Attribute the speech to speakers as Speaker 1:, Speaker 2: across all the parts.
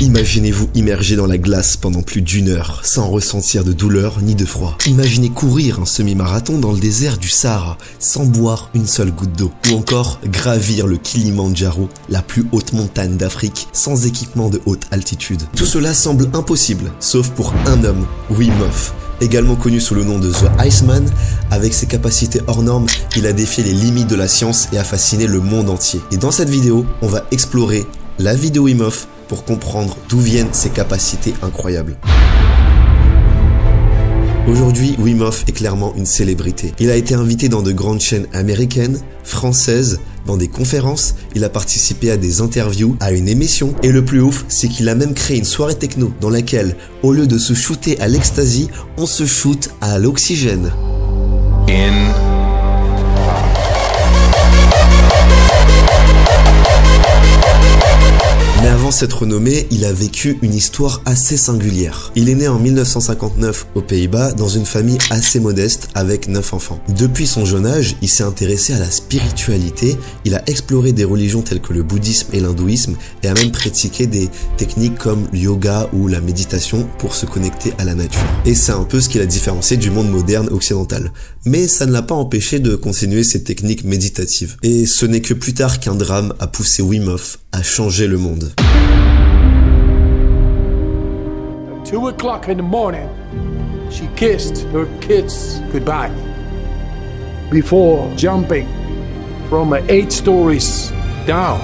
Speaker 1: Imaginez-vous immergé dans la glace pendant plus d'1 heure, sans ressentir de douleur ni de froid. Imaginez courir un semi-marathon dans le désert du Sahara, sans boire une seule goutte d'eau. Ou encore gravir le Kilimandjaro, la plus haute montagne d'Afrique, sans équipement de haute altitude. Tout cela semble impossible, sauf pour un homme, Wim Hof. Également connu sous le nom de The Iceman, avec ses capacités hors normes, il a défié les limites de la science et a fasciné le monde entier. Et dans cette vidéo, on va explorer la vie de Wim Hof pour comprendre d'où viennent ses capacités incroyables. Aujourd'hui, Wim Hof est clairement une célébrité. Il a été invité dans de grandes chaînes américaines, françaises, dans des conférences, il a participé à des interviews, à une émission, et le plus ouf, c'est qu'il a même créé une soirée techno dans laquelle, au lieu de se shooter à l'ecstasy, on se shoot à l'oxygène. Mais avant s'être renommé, il a vécu une histoire assez singulière. Il est né en 1959 aux Pays-Bas dans une famille assez modeste avec 9 enfants. Depuis son jeune âge, il s'est intéressé à la spiritualité, il a exploré des religions telles que le bouddhisme et l'hindouisme et a même pratiqué des techniques comme le yoga ou la méditation pour se connecter à la nature. Et c'est un peu ce qui l'a différencié du monde moderne occidental. Mais ça ne l'a pas empêché de continuer ses techniques méditatives. Et ce n'est que plus tard qu'un drame a poussé Wim Hof à changer le monde.
Speaker 2: 2 o'clock in the morning, she kissed her kids goodbye before jumping from 8 stories down.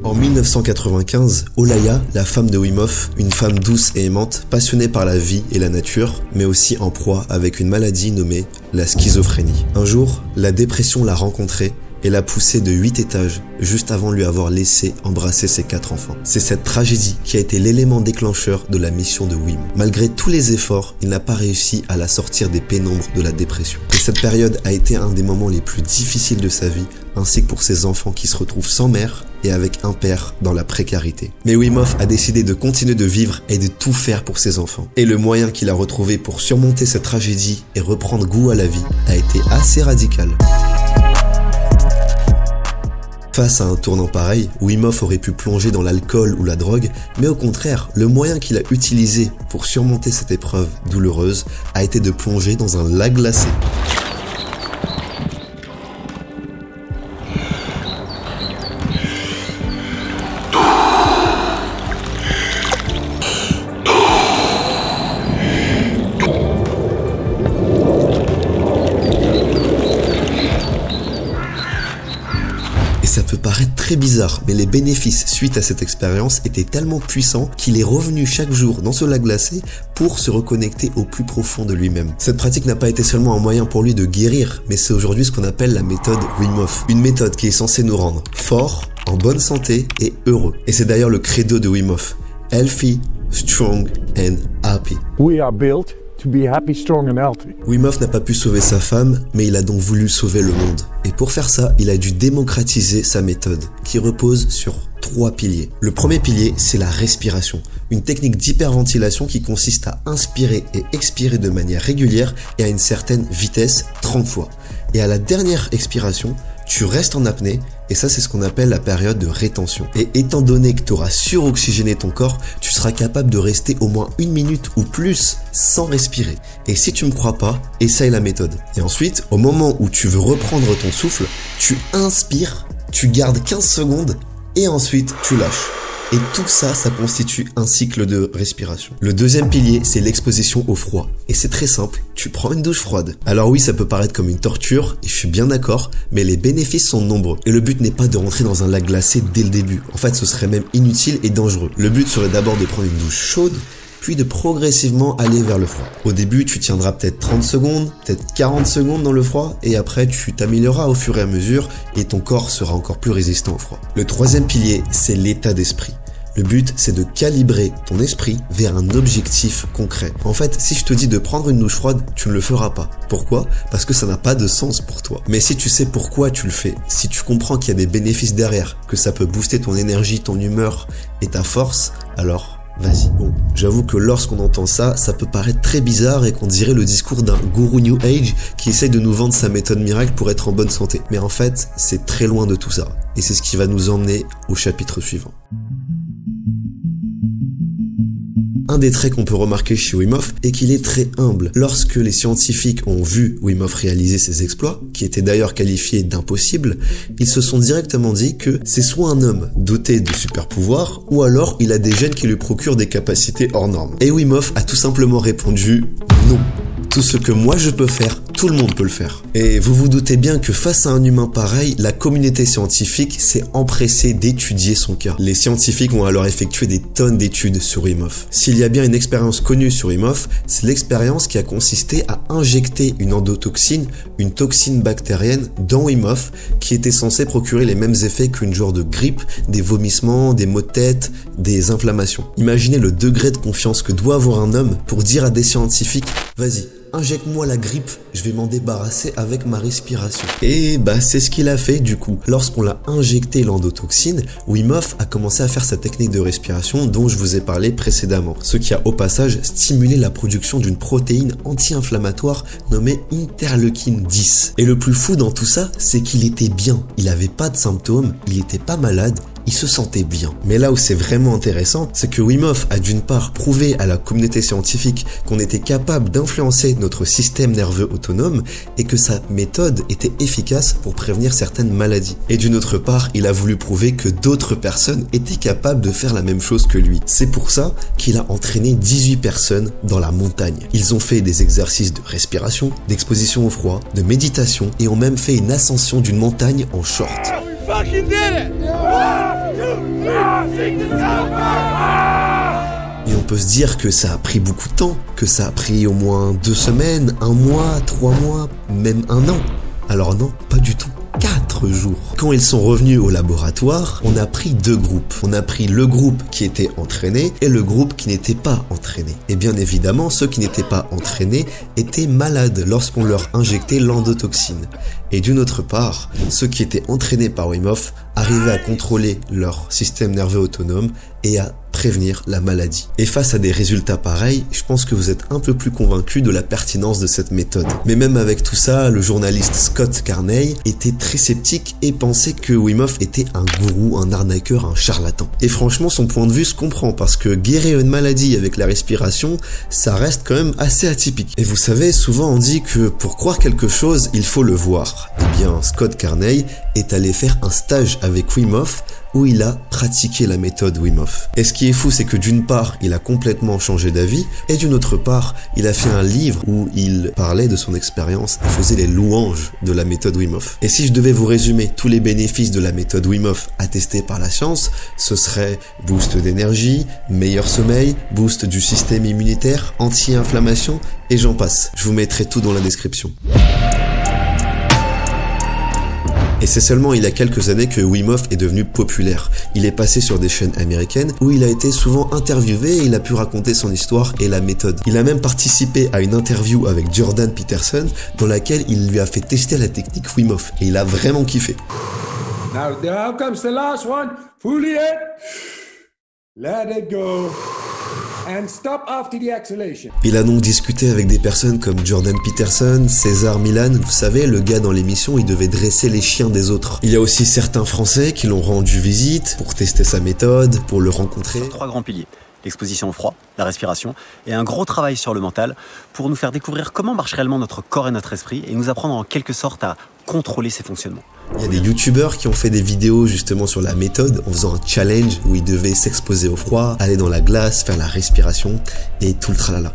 Speaker 1: En 1995, Olaya, la femme de Wim Hof, une femme douce et aimante, passionnée par la vie et la nature, mais aussi en proie avec une maladie nommée la schizophrénie. Un jour, la dépression l'a rencontrée et l'a poussé de 8 étages, juste avant de lui avoir laissé embrasser ses 4 enfants. C'est cette tragédie qui a été l'élément déclencheur de la mission de Wim. Malgré tous les efforts, il n'a pas réussi à la sortir des pénombres de la dépression. Et cette période a été un des moments les plus difficiles de sa vie, ainsi que pour ses enfants qui se retrouvent sans mère et avec un père dans la précarité. Mais Wim Hof a décidé de continuer de vivre et de tout faire pour ses enfants. Et le moyen qu'il a retrouvé pour surmonter cette tragédie et reprendre goût à la vie a été assez radical. Face à un tournant pareil, Wim Hof aurait pu plonger dans l'alcool ou la drogue, mais au contraire, le moyen qu'il a utilisé pour surmonter cette épreuve douloureuse a été de plonger dans un lac glacé. Ça peut paraître très bizarre, mais les bénéfices suite à cette expérience étaient tellement puissants qu'il est revenu chaque jour dans ce lac glacé pour se reconnecter au plus profond de lui-même. Cette pratique n'a pas été seulement un moyen pour lui de guérir, mais c'est aujourd'hui ce qu'on appelle la méthode Wim Hof. Une méthode qui est censée nous rendre forts, en bonne santé et heureux. Et c'est d'ailleurs le credo de Wim Hof. Healthy, strong and happy.
Speaker 2: We are built to be happy, strong and healthy.
Speaker 1: Wim Hof n'a pas pu sauver sa femme, mais il a donc voulu sauver le monde. Et pour faire ça, il a dû démocratiser sa méthode, qui repose sur 3 piliers. Le premier pilier, c'est la respiration, une technique d'hyperventilation qui consiste à inspirer et expirer de manière régulière et à une certaine vitesse 30 fois. Et à la dernière expiration, tu restes en apnée, et ça c'est ce qu'on appelle la période de rétention. Et étant donné que tu auras suroxygéné ton corps, tu seras capable de rester au moins 1 minute ou plus sans respirer. Et si tu me crois pas, essaye la méthode. Et ensuite, au moment où tu veux reprendre ton souffle, tu inspires, tu gardes 15 secondes, et ensuite tu lâches. Et tout ça, ça constitue un cycle de respiration. Le deuxième pilier, c'est l'exposition au froid. Et c'est très simple, tu prends une douche froide. Alors oui, ça peut paraître comme une torture, et je suis bien d'accord, mais les bénéfices sont nombreux. Et le but n'est pas de rentrer dans un lac glacé dès le début. En fait, ce serait même inutile et dangereux. Le but serait d'abord de prendre une douche chaude, puis de progressivement aller vers le froid. Au début, tu tiendras peut-être 30 secondes, peut-être 40 secondes dans le froid, et après tu t'amélioreras au fur et à mesure, et ton corps sera encore plus résistant au froid. Le troisième pilier, c'est l'état d'esprit. Le but, c'est de calibrer ton esprit vers un objectif concret. En fait, si je te dis de prendre une douche froide, tu ne le feras pas. Pourquoi ? Parce que ça n'a pas de sens pour toi. Mais si tu sais pourquoi tu le fais, si tu comprends qu'il y a des bénéfices derrière, que ça peut booster ton énergie, ton humeur et ta force, alors Vas-y. Bon, j'avoue que lorsqu'on entend ça, ça peut paraître très bizarre et qu'on dirait le discours d'un gourou New Age qui essaye de nous vendre sa méthode miracle pour être en bonne santé. Mais en fait, c'est très loin de tout ça. Et c'est ce qui va nous emmener au chapitre suivant. Un des traits qu'on peut remarquer chez Wim Hof est qu'il est très humble. Lorsque les scientifiques ont vu Wim Hof réaliser ses exploits, qui étaient d'ailleurs qualifiés d'impossibles, ils se sont directement dit que c'est soit un homme doté de super pouvoirs, ou alors il a des gènes qui lui procurent des capacités hors normes. Et Wim Hof a tout simplement répondu non. Tout ce que moi je peux faire, tout le monde peut le faire. Et vous vous doutez bien que face à un humain pareil, la communauté scientifique s'est empressée d'étudier son cas. Les scientifiques ont alors effectué des tonnes d'études sur Wim Hof. S'il y a bien une expérience connue sur Wim Hof, c'est l'expérience qui a consisté à injecter une endotoxine, une toxine bactérienne dans Wim Hof, qui était censée procurer les mêmes effets qu'une genre de grippe, des vomissements, des maux de tête, des inflammations. Imaginez le degré de confiance que doit avoir un homme pour dire à des scientifiques « Vas-y, injecte-moi la grippe, je vais m'en débarrasser avec ma respiration. » Et bah c'est ce qu'il a fait du coup. Lorsqu'on l'a injecté l'endotoxine, Wim Hof a commencé à faire sa technique de respiration dont je vous ai parlé précédemment. Ce qui a au passage stimulé la production d'une protéine anti-inflammatoire nommée interleukine 10. Et le plus fou dans tout ça, c'est qu'il était bien. Il avait pas de symptômes, il était pas malade, il se sentait bien. Mais là où c'est vraiment intéressant, c'est que Wim Hof a d'une part prouvé à la communauté scientifique qu'on était capable d'influencer notre système nerveux autonome et que sa méthode était efficace pour prévenir certaines maladies. Et d'une autre part, il a voulu prouver que d'autres personnes étaient capables de faire la même chose que lui. C'est pour ça qu'il a entraîné 18 personnes dans la montagne. Ils ont fait des exercices de respiration, d'exposition au froid, de méditation et ont même fait une ascension d'une montagne en short. Et on peut se dire que ça a pris beaucoup de temps, que ça a pris au moins 2 semaines, 1 mois, 3 mois, même 1 an. Alors non, pas du tout. 4 jours. Quand ils sont revenus au laboratoire, on a pris 2 groupes. On a pris le groupe qui était entraîné et le groupe qui n'était pas entraîné. Et bien évidemment, ceux qui n'étaient pas entraînés étaient malades lorsqu'on leur injectait l'endotoxine. Et d'une autre part, ceux qui étaient entraînés par Wim Hof arrivaient à contrôler leur système nerveux autonome et à prévenir la maladie. Et face à des résultats pareils, je pense que vous êtes un peu plus convaincus de la pertinence de cette méthode. Mais même avec tout ça, le journaliste Scott Carney était très sceptique et pensait que Wim Hof était un gourou, un arnaqueur, un charlatan. Et franchement, son point de vue se comprend parce que guérir une maladie avec la respiration, ça reste quand même assez atypique. Et vous savez, souvent on dit que pour croire quelque chose, il faut le voir. Eh bien, Scott Carney est allé faire un stage avec Wim Hof où il a pratiqué la méthode Wim Hof. Et ce qui est fou, c'est que d'une part, il a complètement changé d'avis, et d'une autre part, il a fait un livre où il parlait de son expérience et faisait les louanges de la méthode Wim Hof. Et si je devais vous résumer tous les bénéfices de la méthode Wim Hof attestés par la science, ce serait boost d'énergie, meilleur sommeil, boost du système immunitaire, anti-inflammation, et j'en passe. Je vous mettrai tout dans la description. Et c'est seulement il y a quelques années que Wim Hof est devenu populaire. Il est passé sur des chaînes américaines où il a été souvent interviewé et il a pu raconter son histoire et la méthode. Il a même participé à une interview avec Jordan Peterson dans laquelle il lui a fait tester la technique Wim Hof et il a vraiment kiffé.
Speaker 2: Now comes the last one. Fully it. Let it go. And stop after the exhalation.
Speaker 1: Il a donc discuté avec des personnes comme Jordan Peterson, César Millan, vous savez, le gars dans l'émission, il devait dresser les chiens des autres. Il y a aussi certains Français qui l'ont rendu visite pour tester sa méthode, pour le rencontrer.
Speaker 3: 3 grands piliers. L'exposition au froid, la respiration et un gros travail sur le mental pour nous faire découvrir comment marche réellement notre corps et notre esprit et nous apprendre en quelque sorte à contrôler ses fonctionnements.
Speaker 1: Il y a des youtubeurs qui ont fait des vidéos justement sur la méthode en faisant un challenge où ils devaient s'exposer au froid, aller dans la glace, faire la respiration et tout le tralala.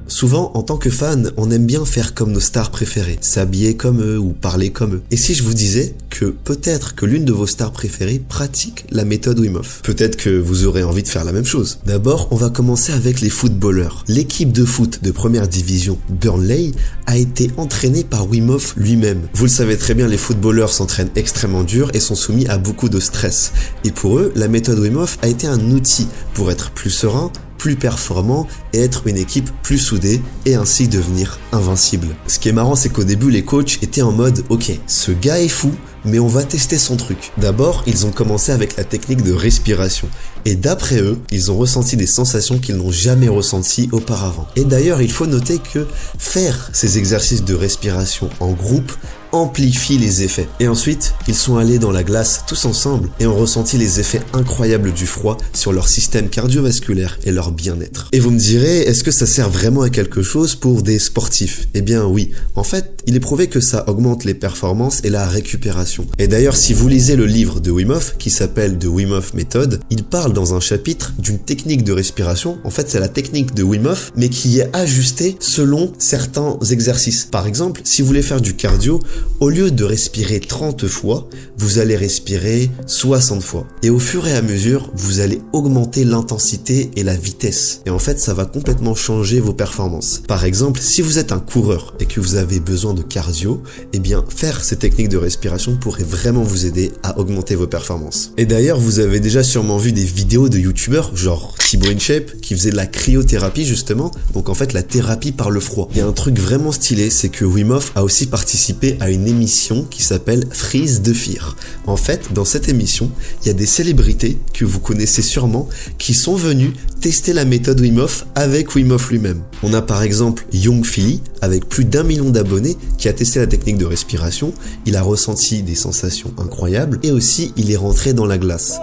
Speaker 1: Souvent, en tant que fan, on aime bien faire comme nos stars préférées, s'habiller comme eux ou parler comme eux. Et si je vous disais que peut-être que l'une de vos stars préférées pratique la méthode Wim Hof, peut-être que vous aurez envie de faire la même chose. D'abord, on va commencer avec les footballeurs. L'équipe de foot de première division Burnley a été entraînée par Wim Hof lui-même. Vous le savez très bien, les footballeurs s'entraînent extrêmement dur et sont soumis à beaucoup de stress. Et pour eux, la méthode Wim Hof a été un outil pour être plus serein, plus performant et être une équipe plus soudée et ainsi devenir invincible. Ce qui est marrant, c'est qu'au début, les coachs étaient en mode « Ok, ce gars est fou, mais on va tester son truc. D'abord, ils ont commencé avec la technique de respiration. Et d'après eux, ils ont ressenti des sensations qu'ils n'ont jamais ressenties auparavant. Et d'ailleurs, il faut noter que faire ces exercices de respiration en groupe amplifie les effets. Et ensuite, ils sont allés dans la glace tous ensemble et ont ressenti les effets incroyables du froid sur leur système cardiovasculaire et leur bien-être. Et vous me direz, est-ce que ça sert vraiment à quelque chose pour des sportifs? Eh bien oui. En fait, il est prouvé que ça augmente les performances et la récupération. Et d'ailleurs, si vous lisez le livre de Wim Hof, qui s'appelle The Wim Hof Method, il parle dans un chapitre d'une technique de respiration. En fait, c'est la technique de Wim Hof, mais qui est ajustée selon certains exercices. Par exemple, si vous voulez faire du cardio, au lieu de respirer 30 fois, vous allez respirer 60 fois. Et au fur et à mesure, vous allez augmenter l'intensité et la vitesse. Et en fait, ça va complètement changer vos performances. Par exemple, si vous êtes un coureur et que vous avez besoin de cardio, eh bien, faire ces techniques de respiration pourrait vraiment vous aider à augmenter vos performances. Et d'ailleurs, vous avez déjà sûrement vu des vidéos de youtubeurs, genre Thibaut InShape, qui faisait de la cryothérapie justement. Donc en fait, la thérapie par le froid. Il y a un truc vraiment stylé, c'est que Wim Hof a aussi participé à une émission qui s'appelle Freeze the Fear. En fait, dans cette émission, il y a des célébrités que vous connaissez sûrement qui sont venues tester la méthode Wim Hof avec Wim Hof lui-même. On a par exemple Young Philly, avec plus d'1 million d'abonnés, qui a testé la technique de respiration. Il a ressenti des sensations incroyables et aussi il est rentré dans la glace.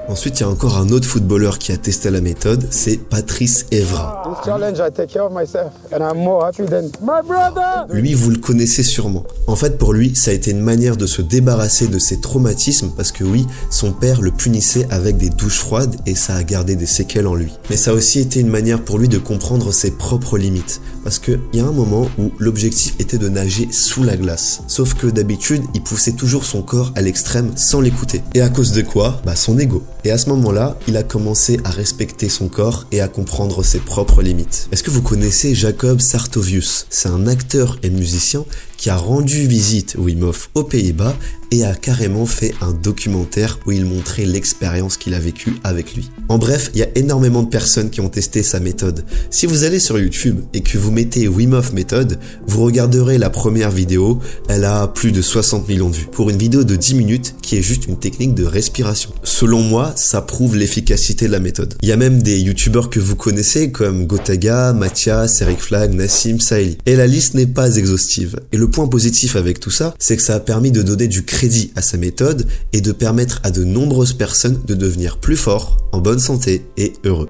Speaker 1: Ensuite, il y a encore un autre footballeur qui a testé la méthode, c'est Patrice Evra. Lui, vous le connaissez sûrement. En fait, pour lui, ça a été une manière de se débarrasser de ses traumatismes parce que oui, son père le punissait avec des douches froides et ça a gardé des séquelles en lui. Mais ça a aussi été une manière pour lui de comprendre ses propres limites. Parce qu'il y a un moment où l'objectif était de nager sous la glace. Sauf que d'habitude, il poussait toujours son corps à l'extrême sans l'écouter. Et à cause de quoi? Son ego. Et à ce moment-là, il a commencé à respecter son corps et à comprendre ses propres limites. Est-ce que vous connaissez Jacob Sartovius? C'est un acteur et musicien qui a rendu visite Wim Hof aux Pays-Bas et a carrément fait un documentaire où il montrait l'expérience qu'il a vécue avec lui. En bref, il y a énormément de personnes qui ont testé sa méthode. Si vous allez sur YouTube et que vous mettez Wim Hof méthode, vous regarderez la première vidéo, elle a plus de 60 millions de vues. Pour une vidéo de 10 minutes qui est juste une technique de respiration. Selon moi, ça prouve l'efficacité de la méthode. Il y a même des youtubeurs que vous connaissez comme Gotaga, Mathias, Eric Flag, Nassim, Saïli. Et la liste n'est pas exhaustive. Et le point positif avec tout ça, c'est que ça a permis de donner du crédit à sa méthode et de permettre à de nombreuses personnes de devenir plus forts, en bonne santé et heureux.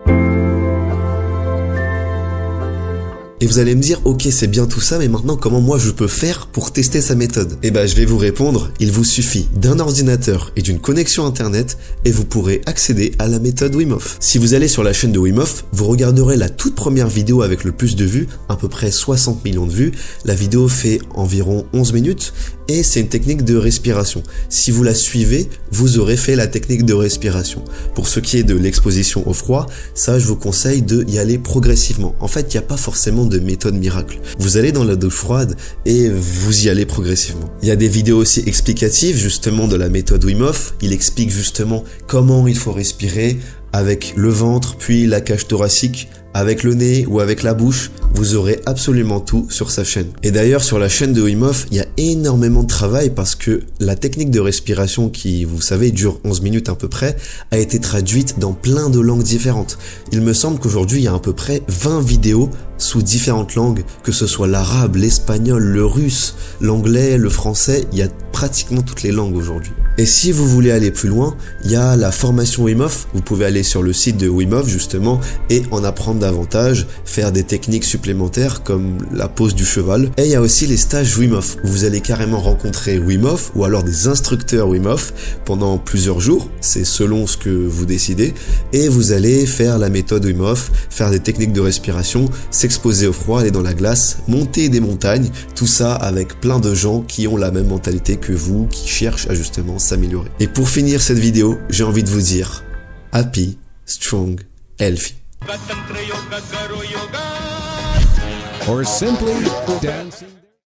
Speaker 1: Et vous allez me dire, ok, c'est bien tout ça, mais maintenant comment moi je peux faire pour tester sa méthode? Eh ben, je vais vous répondre, il vous suffit d'un ordinateur et d'une connexion internet et vous pourrez accéder à la méthode Wim Hof. Si vous allez sur la chaîne de Wim Hof, vous regarderez la toute première vidéo avec le plus de vues, à peu près 60 millions de vues. La vidéo fait environ 11 minutes et c'est une technique de respiration. Si vous la suivez, vous aurez fait la technique de respiration. Pour ce qui est de l'exposition au froid, ça je vous conseille d'y aller progressivement. En fait, il n'y a pas forcément de méthode miracle. Vous allez dans la douche froide et vous y allez progressivement. Il y a des vidéos aussi explicatives justement de la méthode Wim Hof. Il explique justement comment il faut respirer avec le ventre, puis la cage thoracique, avec le nez ou avec la bouche. Vous aurez absolument tout sur sa chaîne. Et d'ailleurs, sur la chaîne de Wim Hof, il y a énormément de travail parce que la technique de respiration qui, vous savez, dure 11 minutes à peu près, a été traduite dans plein de langues différentes. Il me semble qu'aujourd'hui, il y a à peu près 20 vidéos sous différentes langues, que ce soit l'arabe, l'espagnol, le russe, l'anglais, le français, il y a pratiquement toutes les langues aujourd'hui. Et si vous voulez aller plus loin, il y a la formation Wim Hof, vous pouvez aller sur le site de Wim Hof justement et en apprendre davantage, faire des techniques supplémentaires comme la pose du cheval. Et il y a aussi les stages Wim Hof, où vous allez carrément rencontrer Wim Hof ou alors des instructeurs Wim Hof pendant plusieurs jours, c'est selon ce que vous décidez, et vous allez faire la méthode Wim Hof, faire des techniques de respiration, s'exposer au froid, aller dans la glace, monter des montagnes, tout ça avec plein de gens qui ont la même mentalité que vous, qui cherchent à justement s'améliorer. Et pour finir cette vidéo, j'ai envie de vous dire happy, strong, healthy.
Speaker 2: Or simply dancing.